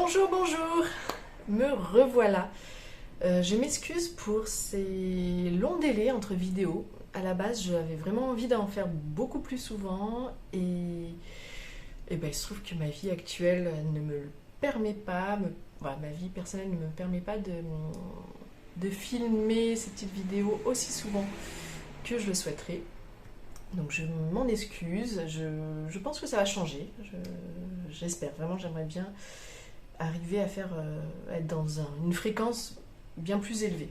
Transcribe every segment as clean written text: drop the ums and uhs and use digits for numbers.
Bonjour, bonjour, me revoilà. Je m'excuse pour ces longs délais entre vidéos. À la base, j'avais vraiment envie d'en faire beaucoup plus souvent et ben, il se trouve que ma vie actuelle ne me le permet pas. Voilà, ma vie personnelle ne me permet pas de filmer ces petites vidéos aussi souvent que je le souhaiterais. Donc je m'en excuse, je pense que ça va changer, j'espère, vraiment j'aimerais bien arriver à faire être dans une fréquence bien plus élevée.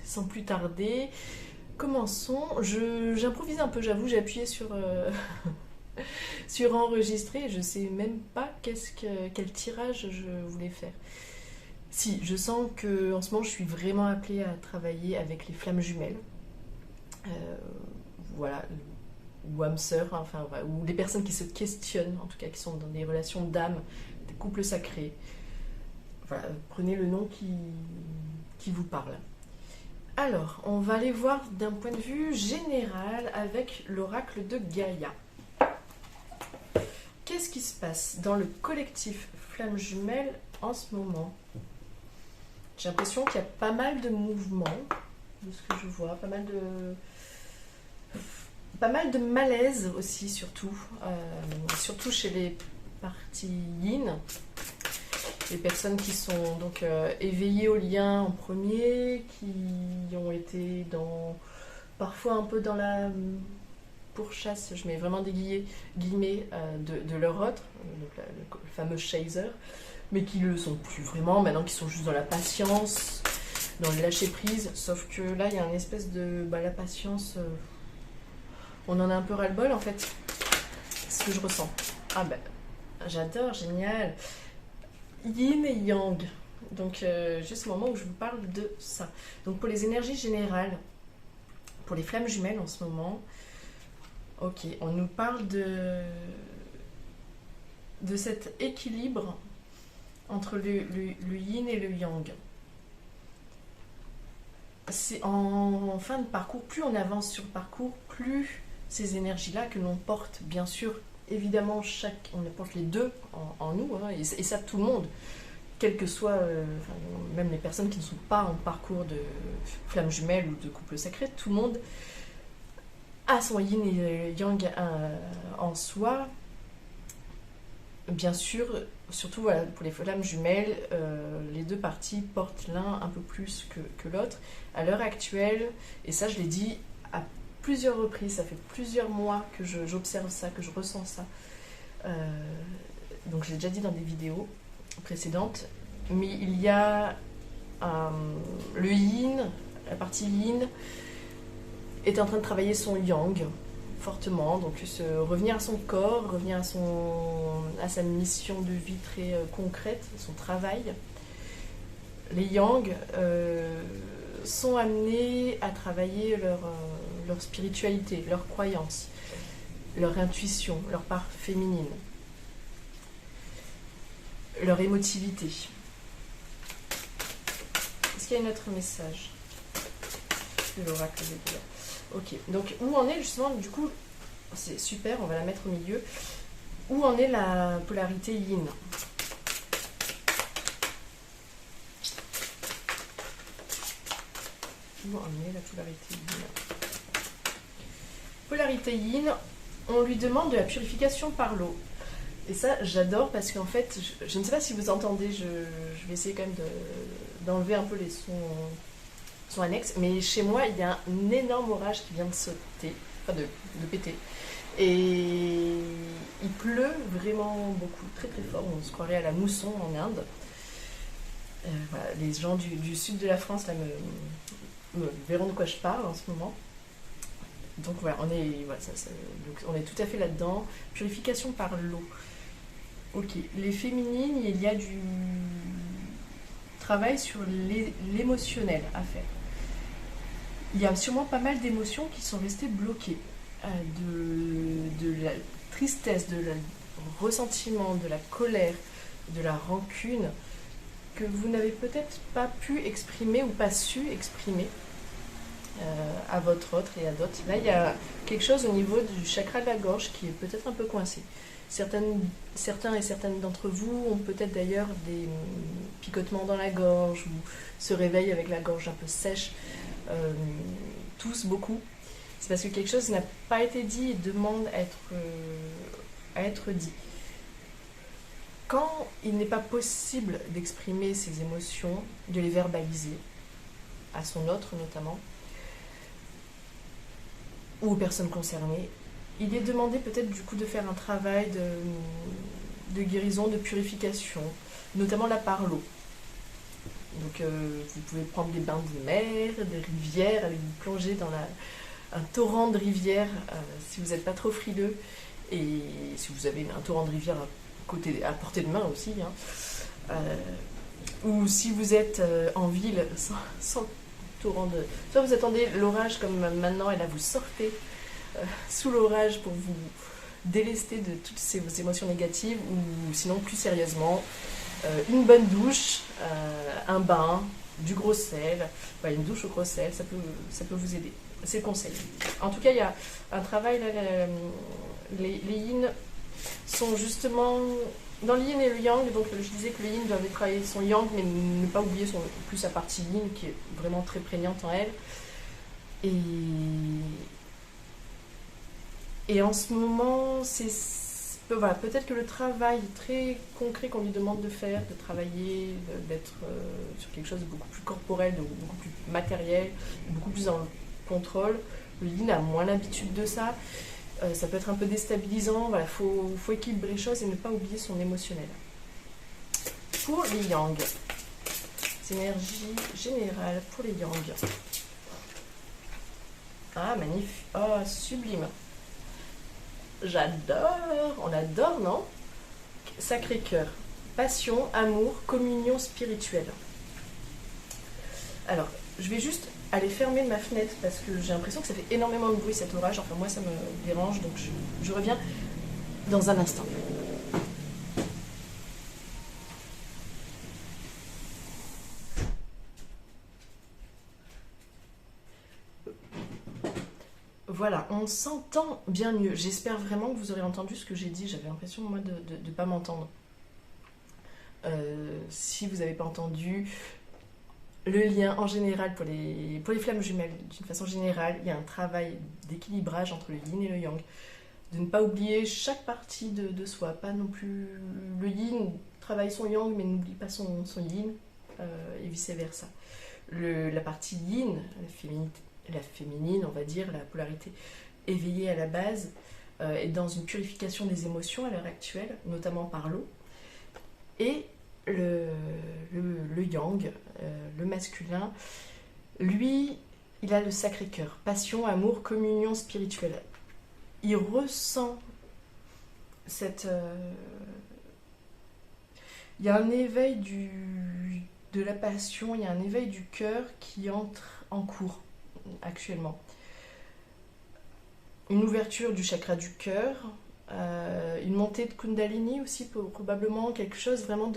Sans plus tarder, commençons. J'improvise un peu, j'avoue, j'ai appuyé sur, sur enregistrer, je sais même pas quel tirage je voulais faire. Si, je sens que en ce moment je suis vraiment appelée à travailler avec les flammes jumelles. Voilà, ou âmes sœurs, enfin, ou les personnes qui se questionnent, en tout cas qui sont dans des relations d'âme, des couples sacrés. Voilà, prenez le nom qui vous parle. Alors, on va aller voir d'un point de vue général avec l'oracle de Gaïa. Qu'est-ce qui se passe dans le collectif Flammes Jumelles en ce moment? J'ai l'impression qu'il y a pas mal de mouvements, de ce que je vois, pas mal de malaise aussi, surtout chez les parties yin, les personnes qui sont donc éveillées au lien en premier, qui ont été parfois un peu dans la pourchasse, je mets vraiment des guillemets, de leur autre, donc le fameux chaser, mais qui ne le sont plus vraiment, maintenant qu'ils sont juste dans la patience, dans le lâcher prise, sauf que là il y a une espèce de la patience, on en a un peu ras-le-bol en fait, c'est ce que je ressens. Ah ben, j'adore, génial. Yin et Yang, donc juste au moment où je vous parle de ça. Donc pour les énergies générales, pour les flammes jumelles en ce moment, ok, on nous parle de cet équilibre entre le yin et le yang. C'est en fin de parcours, plus on avance sur le parcours, plus ces énergies-là que l'on porte, bien sûr, évidemment, on porte les deux en nous, hein, et ça tout le monde, quel que soit, même les personnes qui ne sont pas en parcours de flammes jumelles ou de couple sacré, tout le monde a son yin et yang en soi. Bien sûr, surtout voilà, pour les flammes jumelles, les deux parties portent l'un un peu plus que l'autre. À l'heure actuelle, et ça je l'ai dit à plusieurs reprises, ça fait plusieurs mois que j'observe ça, que je ressens ça. Donc je l'ai déjà dit dans des vidéos précédentes, mais il y a le yin, la partie yin est en train de travailler son yang fortement, donc revenir à son corps, revenir à sa mission de vie très concrète, son travail. Les yang sont amenés à travailler leur spiritualité, leur croyance, leur intuition, leur part féminine, leur émotivité. Est-ce qu'il y a un autre message de l'oracle de Gaïa? Ok, donc où en est justement, du coup, c'est super, on va la mettre au milieu, où en est la polarité yin? Où en est la polarité yin? Polarité yin, on lui demande de la purification par l'eau. Et ça, j'adore parce qu'en fait, je ne sais pas si vous entendez, je vais essayer quand même d'enlever un peu les sons annexes, mais chez moi, il y a un énorme orage qui vient de sauter, enfin de péter. Et il pleut vraiment beaucoup, très très fort, on se croirait à la mousson en Inde. Voilà, les gens du sud de la France là, me verront de quoi je parle en ce moment. Donc voilà, on est tout à fait là-dedans. Purification par l'eau. Ok, les féminines, il y a du travail sur l'émotionnel à faire. Il y a sûrement pas mal d'émotions qui sont restées bloquées. De la tristesse, de le ressentiment, de la colère, de la rancune, que vous n'avez peut-être pas pu exprimer ou pas su exprimer à votre autre et à d'autres. Là, il y a quelque chose au niveau du chakra de la gorge qui est peut-être un peu coincé. Certains et certaines d'entre vous ont peut-être d'ailleurs des picotements dans la gorge ou se réveillent avec la gorge un peu sèche, tous beaucoup. C'est parce que quelque chose n'a pas été dit et demande à être dit. Quand il n'est pas possible d'exprimer ses émotions, de les verbaliser, à son autre notamment, ou aux personnes concernées, il est demandé peut-être du coup de faire un travail de guérison, de purification, notamment là par l'eau. Donc vous pouvez prendre des bains de mer, des rivières, aller vous plonger dans un torrent de rivière si vous n'êtes pas trop frileux, et si vous avez un torrent de rivière à portée de main aussi, hein. Ou si vous êtes en ville sans torrent de... Soit vous attendez l'orage comme maintenant et là vous sortez sous l'orage pour vous délester de toutes ces émotions négatives, ou sinon plus sérieusement une bonne douche, un bain, du gros sel, une douche au gros sel, ça peut vous aider, c'est le conseil. En tout cas il y a un travail là, les yin sont justement dans le yin et le yang, donc je disais que le yin doit travailler son yang mais ne pas oublier plus sa partie yin qui est vraiment très prégnante en elle. Et en ce moment, voilà, peut-être que le travail très concret qu'on lui demande de faire, de travailler, d'être sur quelque chose de beaucoup plus corporel, de beaucoup plus matériel, beaucoup plus dans le contrôle, le yin a moins l'habitude de ça. Ça peut être un peu déstabilisant, voilà, faut équilibrer les choses et ne pas oublier son émotionnel. Pour les yang, énergie générale pour les yang. Ah, magnifique, oh, sublime. J'adore, on adore, non? Sacré-Cœur, passion, amour, communion spirituelle. Alors, je vais juste aller fermer ma fenêtre parce que j'ai l'impression que ça fait énormément de bruit cet orage. Enfin, moi, ça me dérange, donc je reviens dans un instant. Voilà, on s'entend bien mieux. J'espère vraiment que vous aurez entendu ce que j'ai dit. J'avais l'impression, moi, de ne pas m'entendre. Si vous n'avez pas entendu, le lien en général pour les flammes jumelles, d'une façon générale, il y a un travail d'équilibrage entre le yin et le yang. De ne pas oublier chaque partie de soi. Pas non plus le yin travaille son yang, mais n'oublie pas son yin, et vice-versa. La partie yin, la féminine, on va dire, la polarité éveillée à la base, est dans une purification des émotions à l'heure actuelle, notamment par l'eau. Et le yang, le masculin, lui, il a le Sacré-Cœur, passion, amour, communion spirituelle. Il ressent cette... il y a un éveil de la passion, il y a un éveil du cœur qui entre en cours actuellement. Une ouverture du chakra du cœur, une montée de Kundalini aussi, probablement quelque chose vraiment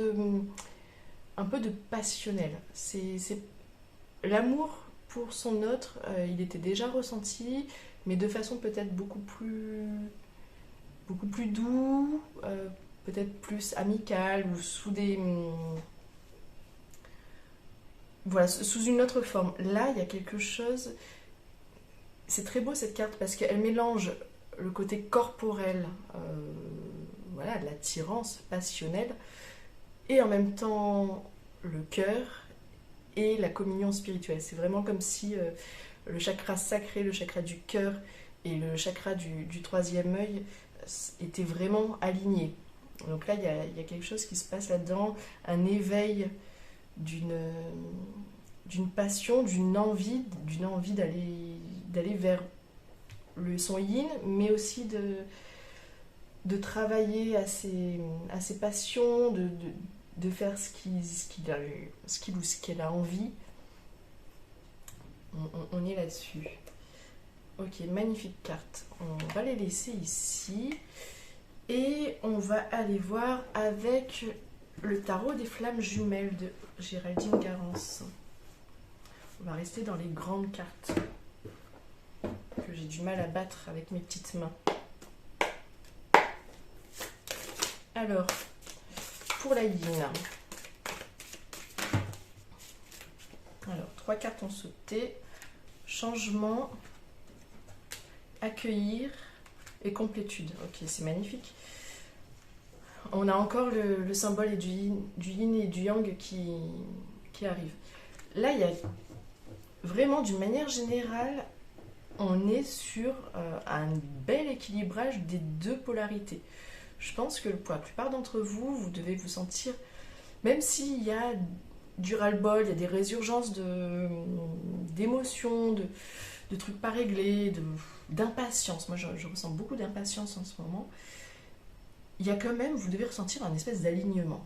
un peu de passionnel. C'est l'amour pour son autre, il était déjà ressenti, mais de façon peut-être beaucoup plus doux, peut-être plus amicale, ou voilà, sous une autre forme. Là, il y a quelque chose... C'est très beau cette carte parce qu'elle mélange le côté corporel, voilà, de l'attirance passionnelle, et en même temps le cœur et la communion spirituelle. C'est vraiment comme si le chakra sacré, le chakra du cœur et le chakra du troisième œil étaient vraiment alignés. Donc là, il y a quelque chose qui se passe là-dedans, un éveil d'une passion, d'une envie d'aller vers son yin, mais aussi de travailler à ses passions, de faire ce qu'il ou ce qu'elle a envie. On est là-dessus. Ok, magnifique carte. On va les laisser ici. Et on va aller voir avec le tarot des flammes jumelles de Géraldine Garance. On va rester dans les grandes cartes que j'ai du mal à battre avec mes petites mains. Alors, pour la yin, alors 3 cartes ont sauté. Changement, accueillir et complétude. Ok, c'est magnifique. On a encore le symbole du yin et du yang qui arrive. Là, il y a vraiment, d'une manière générale, on est sur un bel équilibrage des deux polarités. Je pense que pour la plupart d'entre vous, vous devez vous sentir, même s'il y a du ras-le-bol, il y a des résurgences d'émotions, de trucs pas réglés, d'impatience. Moi, je ressens beaucoup d'impatience en ce moment. Il y a quand même, vous devez ressentir un espèce d'alignement.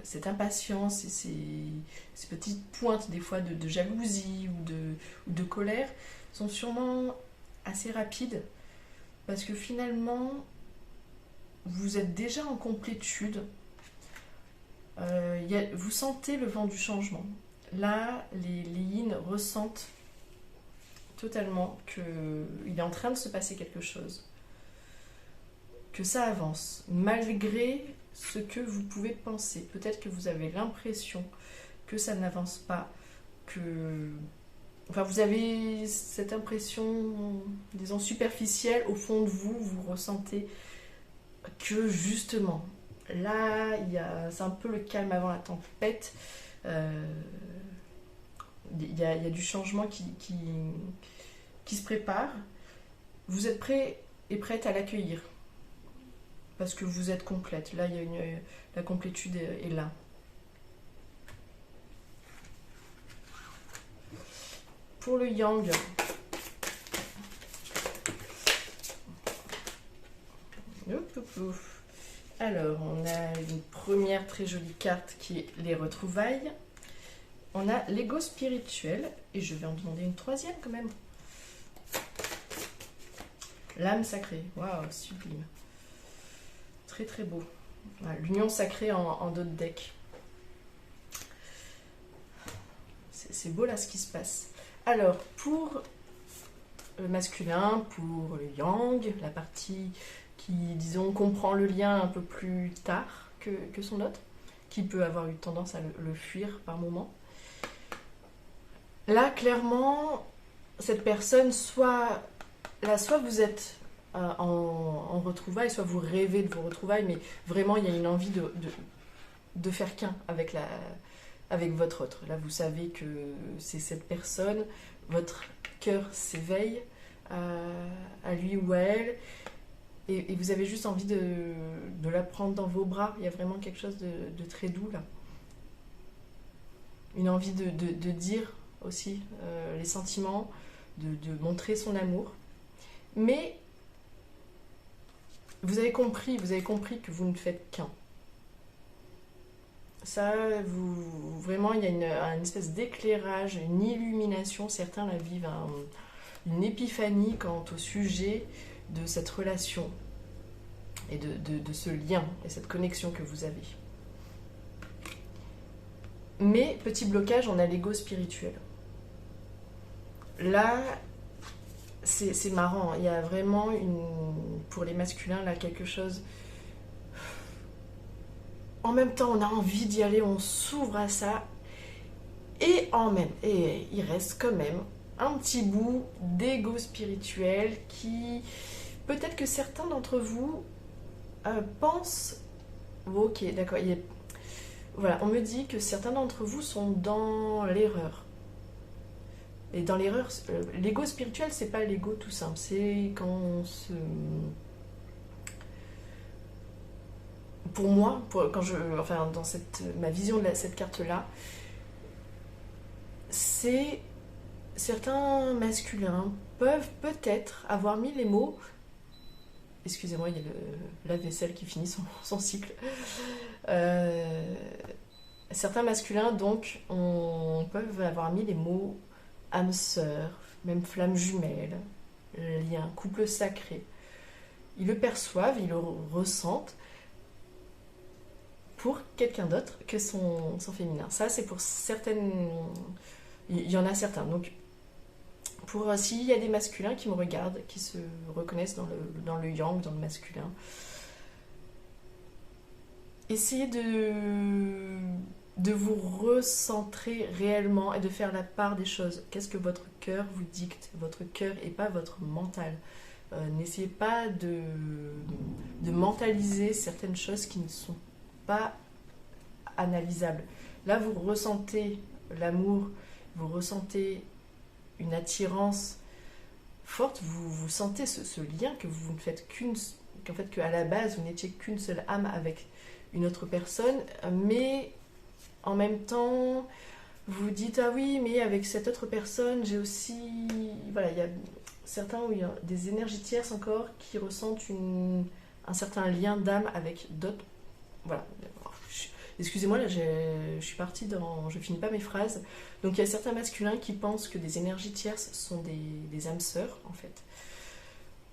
Cette impatience et ces petites pointes des fois de jalousie ou de colère sont sûrement assez rapides parce que finalement vous êtes déjà en complétude. Vous sentez le vent du changement. Là, les yin ressentent totalement qu'il est en train de se passer quelque chose, que ça avance malgré ce que vous pouvez penser. Peut-être que vous avez l'impression que ça n'avance pas, enfin vous avez cette impression, disons superficielle, au fond de vous, vous ressentez que justement, là, c'est un peu le calme avant la tempête. Il y a du changement qui se prépare. Vous êtes prêt et prête à l'accueillir. Parce que vous êtes complète. Là, la complétude est là. Pour le yang, alors on a une première très jolie carte qui est les retrouvailles. On a l'ego spirituel et je vais en demander une troisième quand même. L'âme sacrée. Waouh, sublime. Très très beau. Voilà, l'union sacrée en dos de deck. C'est beau là ce qui se passe. Alors pour le masculin, pour le yang, la partie qui, disons, comprend le lien un peu plus tard que son autre, qui peut avoir eu tendance à le fuir par moment. Là, clairement, cette personne, soit vous êtes en retrouvailles, soit vous rêvez de vos retrouvailles, mais vraiment, il y a une envie de faire qu'un avec votre autre. Là, vous savez que c'est cette personne, votre cœur s'éveille à lui ou à elle, et vous avez juste envie de la prendre dans vos bras. Il y a vraiment quelque chose de très doux, là. Une envie de dire aussi les sentiments, de montrer son amour. Mais vous avez compris que vous ne faites qu'un. Ça, vraiment, il y a une espèce d'éclairage, une illumination. Certains la vivent une épiphanie quant au sujet de cette relation et de ce lien et cette connexion que vous avez. Mais, petit blocage, on a l'ego spirituel. Là, c'est marrant. Il y a vraiment, pour les masculins, là, quelque chose... En même temps, on a envie d'y aller, on s'ouvre à ça. Et il reste quand même un petit bout d'ego spirituel qui... Peut-être que certains d'entre vous pensent... Ok, d'accord. Voilà, on me dit que certains d'entre vous sont dans l'erreur. Et dans l'erreur, l'ego spirituel, c'est pas l'ego tout simple. C'est quand on se... Pour moi, dans ma vision de cette carte-là, c'est certains masculins peuvent peut-être avoir mis les mots. Excusez-moi, il y a le lave-vaisselle qui finit son cycle. Certains masculins, donc, peuvent avoir mis les mots âme sœur, même flamme jumelle, lien, couple sacré. Ils le perçoivent, ils le ressentent pour quelqu'un d'autre que son féminin. Ça, c'est pour certaines... Il y en a certains. Donc, s'il y a des masculins qui me regardent, qui se reconnaissent dans le yang, dans le masculin, essayez de vous recentrer réellement et de faire la part des choses. Qu'est-ce que votre cœur vous dicte? Votre cœur et pas votre mental. N'essayez pas de mentaliser certaines choses qui ne sont pas analysables. Là, vous ressentez l'amour, vous ressentez une attirance forte, vous sentez ce lien que vous ne faites qu'en fait qu'à la base vous n'étiez qu'une seule âme avec une autre personne, mais en même temps vous vous dites ah oui mais avec cette autre personne j'ai aussi, voilà, il y a certains où il y a des énergies tierces encore qui ressentent un certain lien d'âme avec d'autres, voilà. Excusez-moi, là je suis partie dans... Je finis pas mes phrases. Donc il y a certains masculins qui pensent que des énergies tierces sont des âmes sœurs, en fait.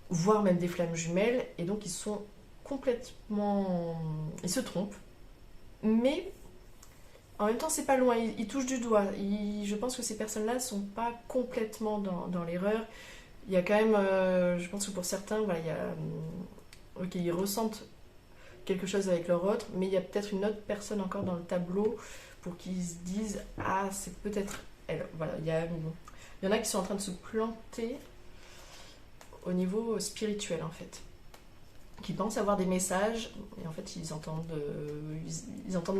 Voire même des flammes jumelles. Et donc ils sont complètement... Ils se trompent. Mais en même temps, c'est pas loin. Ils touchent du doigt. Je pense que ces personnes-là sont pas complètement dans l'erreur. Il y a quand même... je pense que pour certains, voilà, il y a... Ok, ils ressentent quelque chose avec leur autre, mais il y a peut-être une autre personne encore dans le tableau pour qu'ils se disent ah c'est peut-être elle. Voilà, il y en a qui sont en train de se planter au niveau spirituel en fait, qui pensent avoir des messages et en fait ils entendent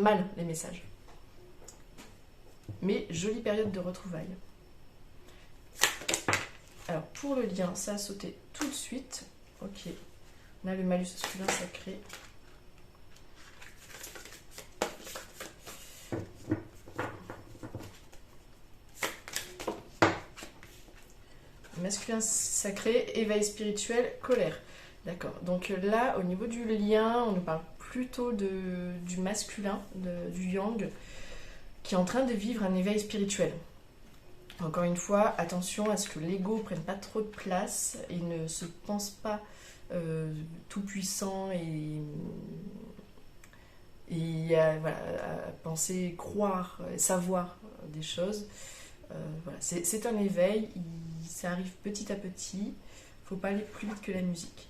mal les messages. Mais jolie période de retrouvailles. Alors pour le lien, ça a sauté tout de suite. Ok, on a le malus masculin sacré. Masculin sacré, éveil spirituel, colère. D'accord. Donc là, au niveau du lien, on nous parle plutôt du masculin, du yang, qui est en train de vivre un éveil spirituel. Encore une fois, attention à ce que l'ego ne prenne pas trop de place et ne se pense pas tout puissant et voilà, à penser, croire, savoir des choses. Voilà. C'est un éveil, ça arrive petit à petit, il ne faut pas aller plus vite que la musique.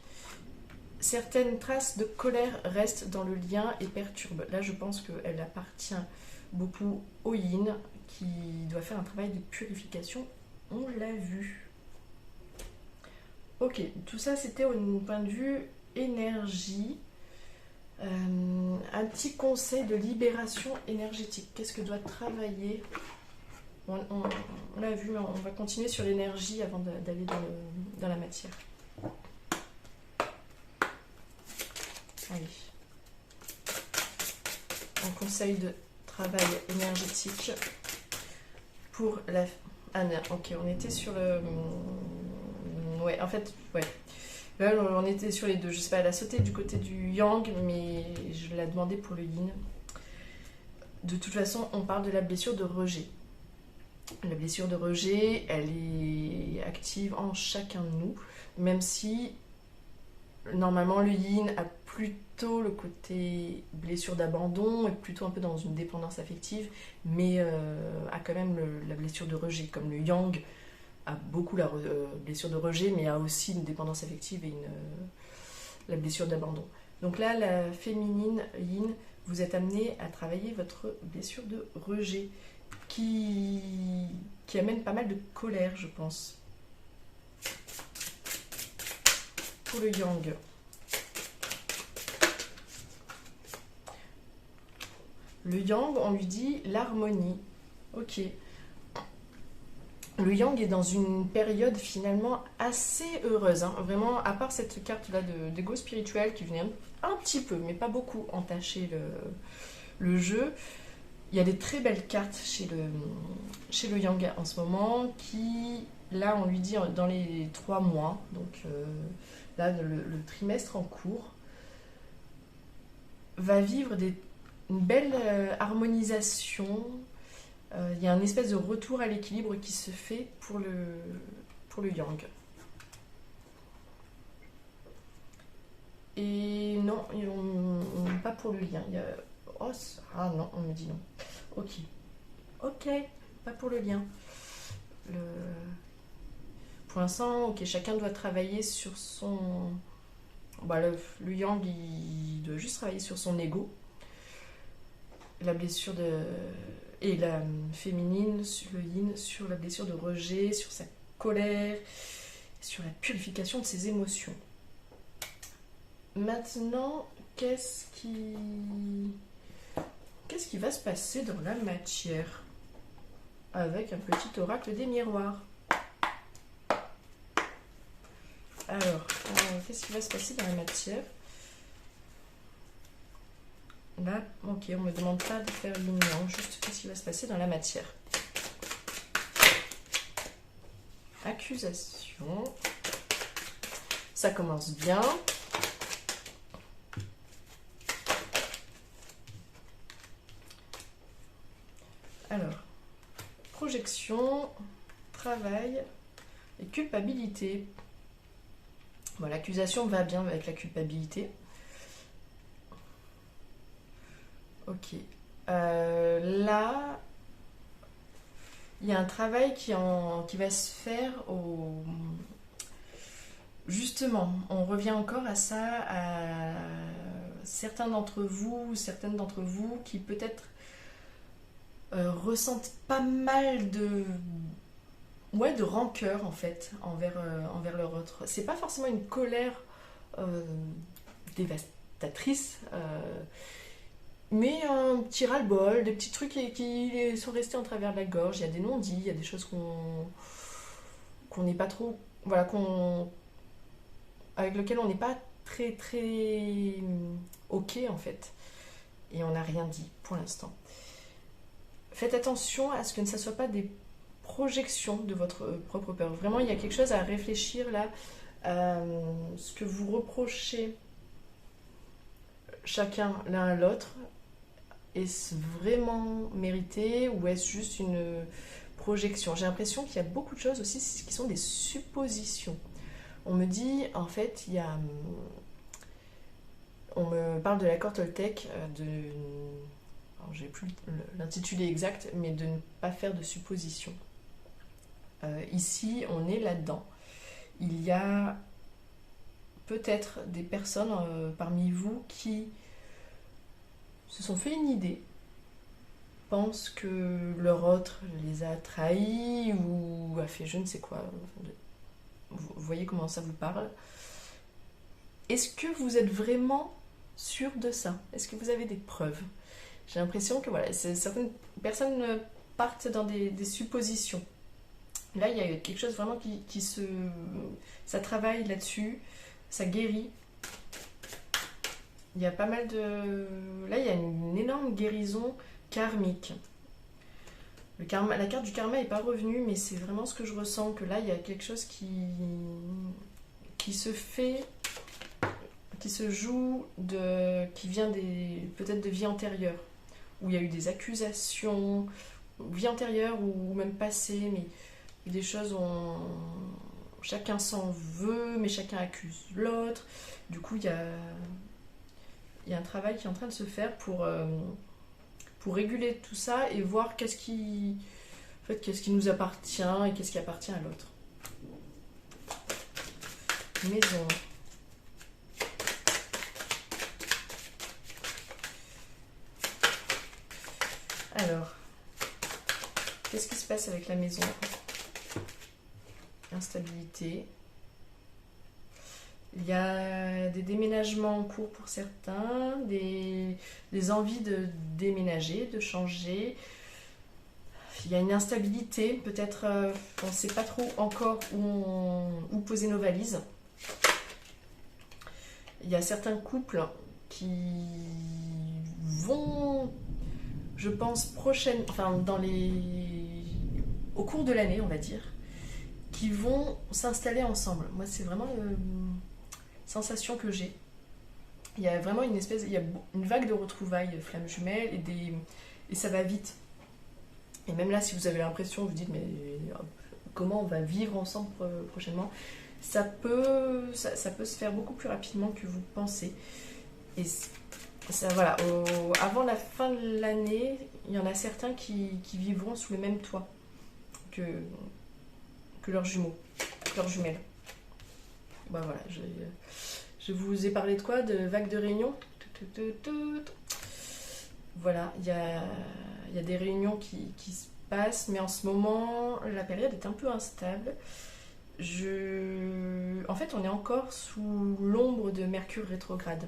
Certaines traces de colère restent dans le lien et perturbent. Là, je pense qu'elle appartient beaucoup au yin, qui doit faire un travail de purification, on l'a vu. Ok, tout ça c'était au point de vue énergie. Un petit conseil de libération énergétique. Qu'est-ce que doit travailler? On l'a vu, mais on va continuer sur l'énergie avant d'aller dans la matière. Allez. Un conseil de travail énergétique pour la... Ah non, ok, on était sur le... Ouais, en fait, ouais. Là, on était sur les deux. Je sais pas, elle a sauté du côté du yang, mais je l'ai demandé pour le yin. De toute façon, on parle de la blessure de rejet. La blessure de rejet, elle est active en chacun de nous, même si normalement le yin a plutôt le côté blessure d'abandon, est plutôt un peu dans une dépendance affective, mais a quand même la blessure de rejet, comme le yang a beaucoup la blessure de rejet, mais a aussi une dépendance affective et la blessure d'abandon. Donc là, la féminine yin, vous êtes amené à travailler votre blessure de rejet, qui amène pas mal de colère, je pense. Pour le yang. Le yang, on lui dit l'harmonie. Ok. Le yang est dans une période finalement assez heureuse. Hein. Vraiment, à part cette carte-là d'ego spirituel qui venait un petit peu, mais pas beaucoup, entacher le jeu. Il y a des très belles cartes chez le yang en ce moment qui, là, on lui dit dans les 3 mois, donc là, le trimestre en cours, va vivre une belle harmonisation. Il y a un espèce de retour à l'équilibre qui se fait pour le yang. Et non, pas pour le lien. Il y a... Oh, ah non, on me dit non. Ok. Ok, pas pour le lien. Pour l'instant, ok, chacun doit travailler sur son... Bah, le yang, il doit juste travailler sur son ego. la blessure de... Et la féminine, le yin, sur la blessure de rejet, sur sa colère, sur la purification de ses émotions. Maintenant, qu'est-ce qui va se passer dans la matière avec un petit oracle des miroirs? Alors, qu'est-ce qui va se passer dans la matière? Là, ok, on ne me demande pas de faire l'union, juste qu'est-ce qui va se passer dans la matière. Accusation. Ça commence bien. Alors, projection, travail et culpabilité. Bon, l'accusation va bien avec la culpabilité. Ok. Là, il y a un travail qui va se faire au... Justement, on revient encore à ça, à certains d'entre vous, certaines d'entre vous qui peut-être ressentent pas mal de rancœur en fait envers leur autre. C'est pas forcément une colère dévastatrice, mais un petit ras-le-bol, des petits trucs qui sont restés en travers de la gorge. Il y a des non-dits, il y a des choses qu'on n'est pas trop, voilà, avec lesquelles on n'est pas très très ok en fait, et on n'a rien dit pour l'instant. Faites attention à ce que ça ne soit pas des projections de votre propre peur. Vraiment, il y a quelque chose à réfléchir là. Ce que vous reprochez chacun l'un à l'autre, est-ce vraiment mérité ou est-ce juste une projection? J'ai l'impression qu'il y a beaucoup de choses aussi qui sont des suppositions. On me dit, en fait, on me parle de l'accord Toltec, alors j'ai plus l'intitulé exact, mais de ne pas faire de suppositions. Ici, on est là-dedans. Il y a peut-être des personnes parmi vous qui se sont fait une idée, pensent que leur autre les a trahis ou a fait je ne sais quoi. Vous voyez comment ça vous parle. Est-ce que vous êtes vraiment sûr de ça? Est-ce que vous avez des preuves? J'ai l'impression que voilà, certaines personnes partent dans des suppositions. Là, il y a quelque chose vraiment ça travaille là-dessus, ça guérit. Il y a pas mal de... Là, il y a une énorme guérison karmique. La carte du karma n'est pas revenue, mais c'est vraiment ce que je ressens, que là, il y a quelque chose qui se fait, qui se joue, qui vient peut-être de vie antérieure, où il y a eu des accusations, vie antérieure ou même passée, mais des choses où chacun s'en veut, mais chacun accuse l'autre. Du coup, il y a un travail qui est en train de se faire pour réguler tout ça et voir qu'est-ce qui nous appartient et qu'est-ce qui appartient à l'autre. Maison. Alors, qu'est-ce qui se passe avec la maison? Instabilité. Il y a des déménagements en cours pour certains, des envies de déménager, de changer. Il y a une instabilité, peut-être on ne sait pas trop encore où poser nos valises. Il y a certains couples qui vont, je pense, au cours de l'année, on va dire, qui vont s'installer ensemble. Moi, c'est vraiment sensation que j'ai. Il y a vraiment une vague de retrouvailles flammes jumelles et ça va vite. Et même là, si vous avez l'impression, vous dites mais comment on va vivre ensemble prochainement, ça peut se faire beaucoup plus rapidement que vous pensez. Et ça, voilà, avant la fin de l'année, il y en a certains qui vivront sous le même toit que leurs jumeaux, leurs jumelles. Bah voilà, je vous ai parlé de quoi? De vagues de réunion. Voilà, il y a des réunions qui se passent, mais en ce moment, la période est un peu instable. En fait, on est encore sous l'ombre de Mercure rétrograde.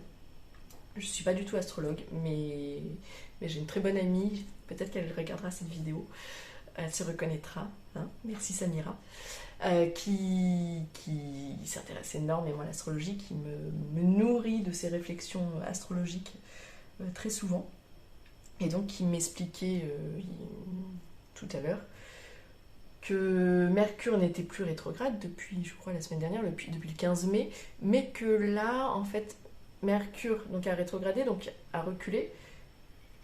Je suis pas du tout astrologue, mais j'ai une très bonne amie, peut-être qu'elle regardera cette vidéo, elle se reconnaîtra, hein, merci Samira, qui s'intéresse énormément à l'astrologie, qui me nourrit de ses réflexions astrologiques très souvent, et donc qui m'expliquait tout à l'heure que Mercure n'était plus rétrograde depuis, je crois, la semaine dernière, depuis le 15 mai, mais que là, en fait, Mercure donc a rétrogradé, donc a reculé,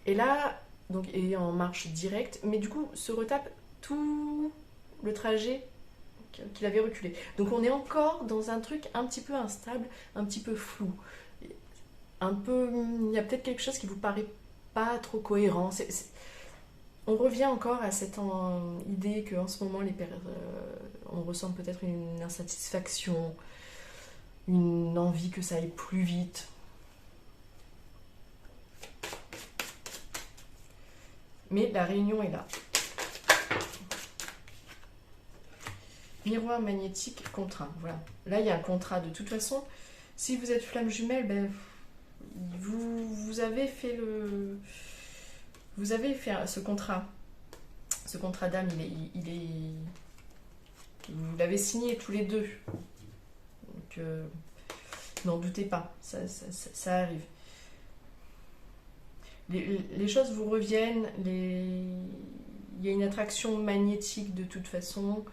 et là, donc est en marche directe, mais du coup se retape tout le trajet qu'il avait reculé. Donc on est encore dans un truc un petit peu instable, un petit peu flou. Un peu, il y a peut-être quelque chose qui vous paraît pas trop cohérent. On revient encore à cette idée qu'en ce moment, on ressent peut-être une insatisfaction, une envie que ça aille plus vite. Mais la réunion est là. Miroir magnétique contraint. Voilà. Là, il y a un contrat. De toute façon, si vous êtes flamme jumelle, ben, vous avez fait ce contrat. Ce contrat d'âme, vous l'avez signé tous les deux. Donc, n'en doutez pas, ça arrive. Les choses vous reviennent, il y a une attraction magnétique de toute façon.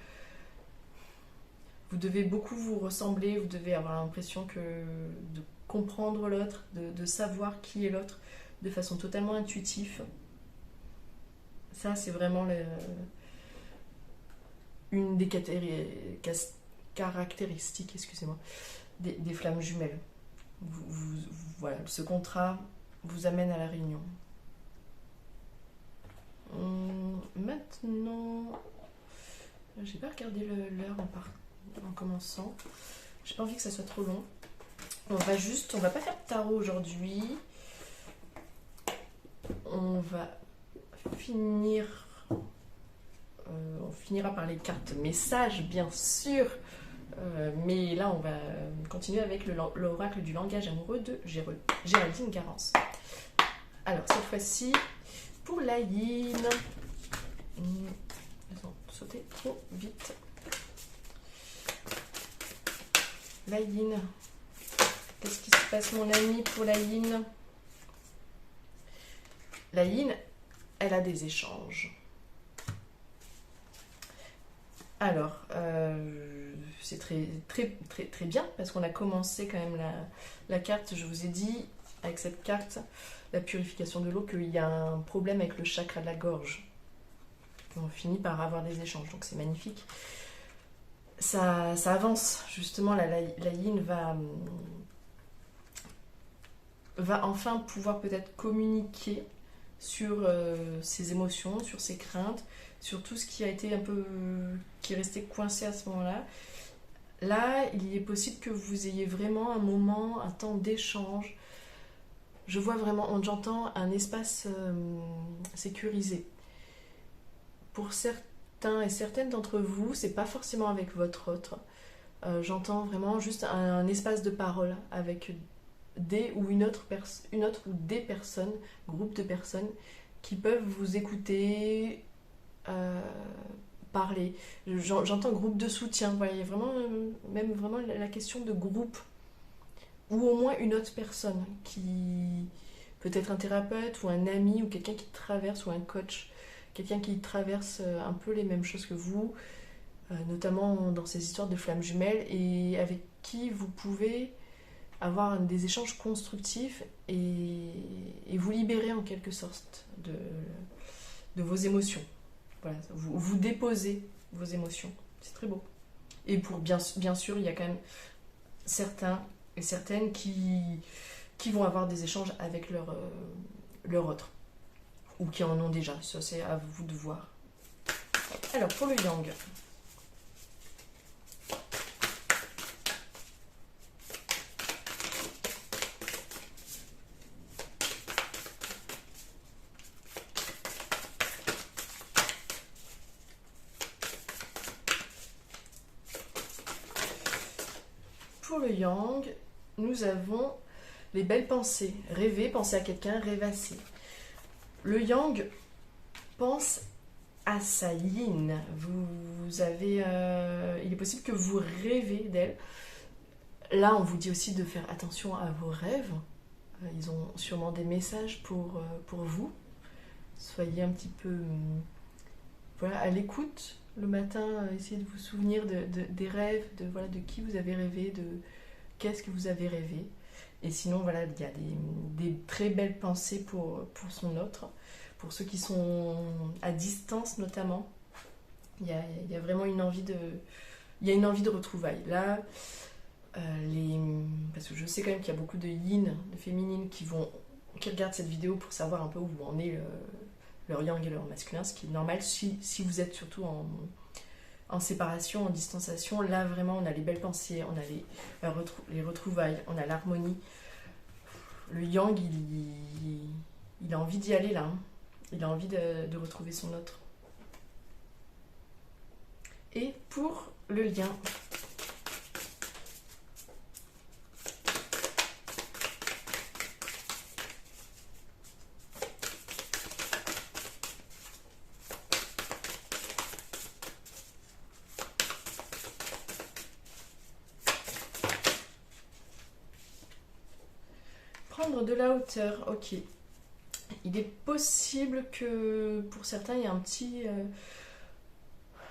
Vous devez beaucoup vous ressembler, vous devez avoir l'impression de comprendre l'autre, de savoir qui est l'autre de façon totalement intuitive. Ça, c'est vraiment une des caractéristiques, excusez-moi, des flammes jumelles. Voilà, ce contrat vous amène à la réunion. Maintenant, j'ai pas regardé l'heure en commençant. J'ai pas envie que ça soit trop long. On va pas faire de tarot aujourd'hui. On finira par les cartes messages, bien sûr. Mais là, on va continuer avec l'oracle du langage amoureux de Géraldine Garance. Alors, cette fois-ci, pour la yin. Ils ont sauté trop vite. La yin. Qu'est-ce qui se passe, mon ami, pour la yin? La yin, elle a des échanges. Alors, c'est très, très, très, très bien parce qu'on a commencé quand même la carte. Je vous ai dit, avec cette carte, la purification de l'eau, qu'il y a un problème avec le chakra de la gorge. On finit par avoir des échanges, donc c'est magnifique. Ça avance, justement, la yin va enfin pouvoir peut-être communiquer sur ses émotions, sur ses craintes, sur tout ce qui a été qui est resté coincé à ce moment-là. Là, il est possible que vous ayez vraiment un temps d'échange. Je vois vraiment, j'entends un espace sécurisé. Pour certains et certaines d'entre vous, c'est pas forcément avec votre autre. J'entends vraiment juste un espace de parole avec une autre ou des personnes, groupe de personnes qui peuvent vous écouter, parler. J'entends groupe de soutien. Voilà, il y a même vraiment la question de groupe, ou au moins une autre personne qui peut être un thérapeute ou un ami ou quelqu'un qui traverse, ou un coach, quelqu'un qui traverse un peu les mêmes choses que vous, notamment dans ces histoires de flammes jumelles, et avec qui vous pouvez avoir des échanges constructifs et vous libérer en quelque sorte de vos émotions. Voilà, vous déposez vos émotions. C'est très beau. Et pour bien sûr, il y a quand même certains et certaines qui vont avoir des échanges avec leur autre. Ou qui en ont déjà. Ça, c'est à vous de voir. Alors, pour le yang. pour le yang, nous avons les belles pensées. Rêver, penser à quelqu'un, rêvasser. Le yang pense à sa yin. Vous avez, il est possible que vous rêvez d'elle. Là, on vous dit aussi de faire attention à vos rêves. Ils ont sûrement des messages pour vous. Soyez un petit peu voilà, à l'écoute le matin. Essayez de vous souvenir des rêves, de qui vous avez rêvé, de qu'est-ce que vous avez rêvé. Et sinon, voilà, il y a des très belles pensées pour son autre. Pour ceux qui sont à distance notamment, il y a vraiment une envie de retrouvailles. Là, parce que je sais quand même qu'il y a beaucoup de yin, de féminines qui regardent cette vidéo pour savoir un peu où en est leur yang et leur masculin, ce qui est normal si vous êtes surtout en séparation, en distanciation. Là vraiment on a les belles pensées, on a les retrouvailles, on a l'harmonie. Le yang il a envie d'y aller là, hein. Il a envie de retrouver son autre. Et pour le lien, prendre de la hauteur, ok. Il est possible que pour certains il y a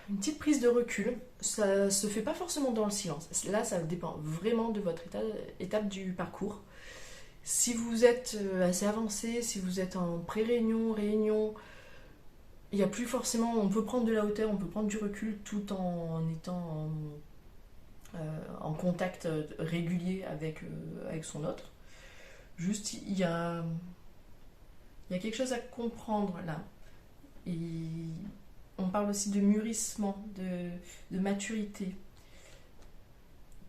une petite prise de recul. Ça se fait pas forcément dans le silence. Là, ça dépend vraiment de votre étape du parcours. Si vous êtes assez avancé, si vous êtes en pré-réunion, réunion, il n'y a plus forcément. On peut prendre de la hauteur, on peut prendre du recul tout en étant en contact régulier avec son autre. Juste, il y a quelque chose à comprendre là. Et on parle aussi de mûrissement, de maturité.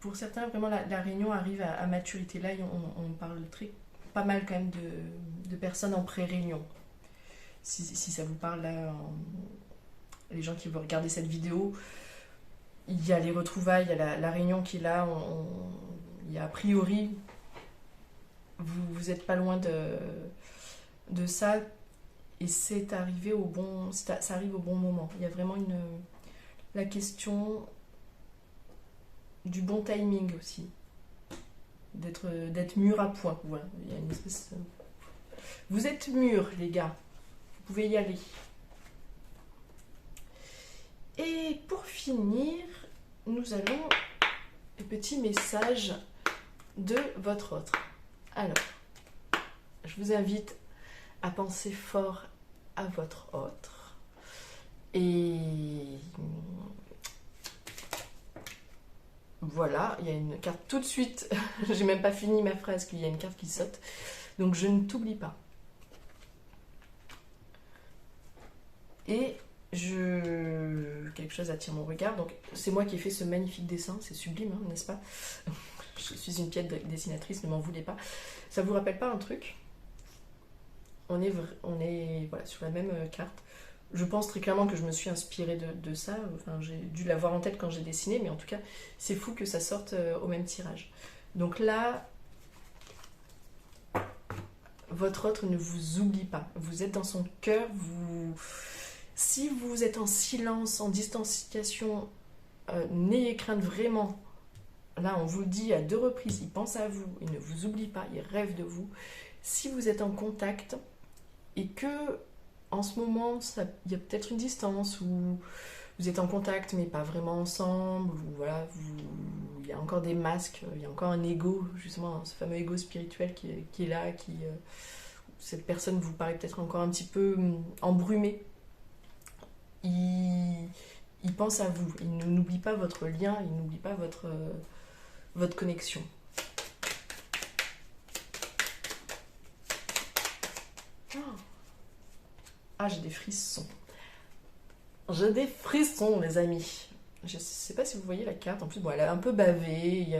Pour certains, vraiment, la réunion arrive à maturité. Là, on parle pas mal quand même de personnes en pré-réunion. Si ça vous parle, là, les gens qui vont regarder cette vidéo, il y a les retrouvailles, il y a la réunion qui est là. Il y a a priori, vous n'êtes pas loin de ça. Et c'est arrivé ça arrive au bon moment. Il y a vraiment la question du bon timing aussi. D'être mûr à point. Voilà. Il y a une espèce. Vous êtes mûrs, les gars. Vous pouvez y aller. Et pour finir, nous allons les petits messages de votre autre. Alors, je vous invite à penser fort à votre autre. Et voilà, il y a une carte tout de suite. J'ai même pas fini ma phrase qu'il y a une carte qui saute. Donc je ne t'oublie pas. Et quelque chose attire mon regard. Donc c'est moi qui ai fait ce magnifique dessin. C'est sublime, hein, n'est-ce pas? Je suis une piètre dessinatrice, ne m'en voulez pas. Ça vous rappelle pas un truc? On est voilà, sur la même carte. Je pense très clairement que je me suis inspirée de ça. Enfin, j'ai dû l'avoir en tête quand j'ai dessiné, mais en tout cas, c'est fou que ça sorte au même tirage. Donc là, votre autre ne vous oublie pas. Vous êtes dans son cœur. Si vous êtes en silence, en distanciation, n'ayez crainte vraiment. Là, on vous le dit à 2 reprises, il pense à vous, il ne vous oublie pas, il rêve de vous. Si vous êtes en contact et que en ce moment, il y a peut-être une distance où vous êtes en contact mais pas vraiment ensemble, ou voilà, il y a encore des masques, il y a encore un ego, justement, ce fameux ego spirituel qui est là, cette personne vous paraît peut-être encore un petit peu embrumée. Il pense à vous, il n'oublie pas votre lien, il n'oublie pas votre connexion. Ah, j'ai des frissons. J'ai des frissons, les amis. Je sais pas si vous voyez la carte. En plus, bon, elle est un peu bavée.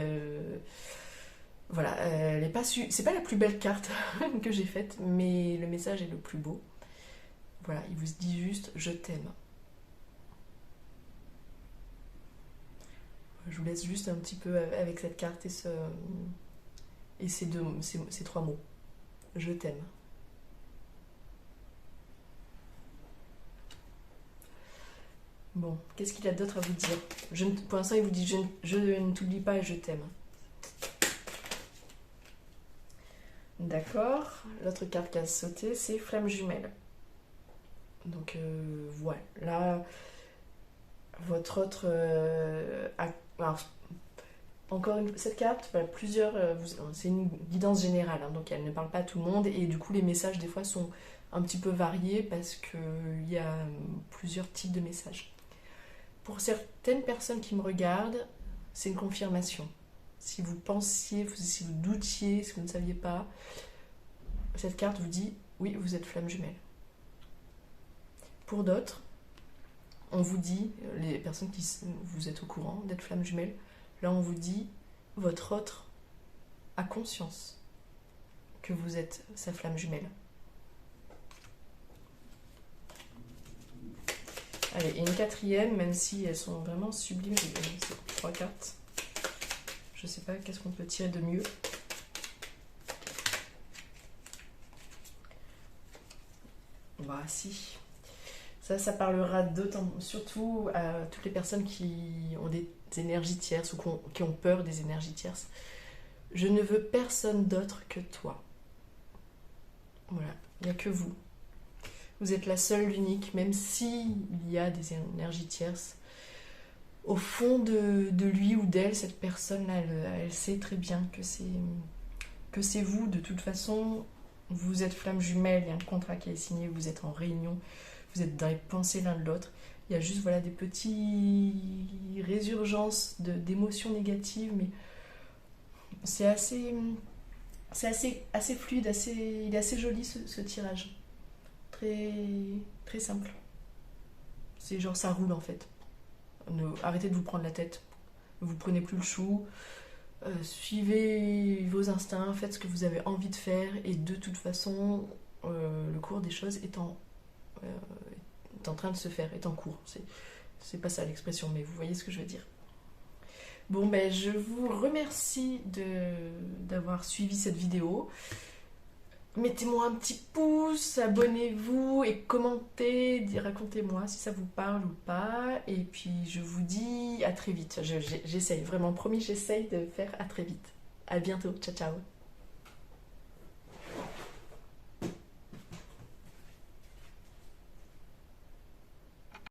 Voilà, elle est pas c'est pas la plus belle carte que j'ai faite, mais le message est le plus beau. Voilà, il vous dit juste « Je t'aime ». Je vous laisse juste un petit peu avec cette carte et ces 3 mots. Je t'aime. Bon, qu'est-ce qu'il a d'autre à vous dire? Pour l'instant, il vous dit je ne t'oublie pas et je t'aime. D'accord. L'autre carte qui a sauté, c'est Flamme jumelle. Donc voilà. Là, votre autre... alors, encore cette carte, voilà, plusieurs... c'est une guidance générale, hein, donc elle ne parle pas à tout le monde. Et du coup, les messages, des fois, sont un petit peu variés parce qu'il y a plusieurs types de messages. Pour certaines personnes qui me regardent, c'est une confirmation. Si vous pensiez, si vous doutiez, si vous ne saviez pas, cette carte vous dit oui, vous êtes flamme jumelle. Pour d'autres, on vous dit, les personnes qui vous êtes au courant d'être flamme jumelle, là on vous dit votre autre a conscience que vous êtes sa flamme jumelle. Allez, et une quatrième, même si elles sont vraiment sublimes, c'est 3 cartes. Je sais pas qu'est-ce qu'on peut tirer de mieux. Bah si. Ça parlera d'autant, surtout à toutes les personnes qui ont des énergies tierces ou qui ont peur des énergies tierces. Je ne veux personne d'autre que toi. Voilà, il n'y a que vous. Vous êtes la seule, l'unique, même s'il y a des énergies tierces. Au fond de lui ou d'elle, cette personne-là, elle sait très bien que c'est vous. De toute façon, vous êtes flamme jumelle, il y a un contrat qui est signé, vous êtes en réunion, vous êtes dans les pensées l'un de l'autre. Il y a juste voilà, des petites résurgences d'émotions négatives, mais c'est assez fluide, il est assez joli ce tirage. Très, très simple. C'est genre ça roule en fait. Arrêtez de vous prendre la tête. Ne vous prenez plus le chou. Suivez vos instincts, faites ce que vous avez envie de faire et de toute façon, le cours des choses est en train de se faire, est en cours. C'est pas ça l'expression, mais vous voyez ce que je veux dire. Bon, ben je vous remercie d'avoir suivi cette vidéo. Mettez-moi un petit pouce, abonnez-vous et commentez, racontez-moi si ça vous parle ou pas. Et puis je vous dis à très vite. J'essaye, vraiment promis, j'essaye de faire à très vite. À bientôt, ciao ciao.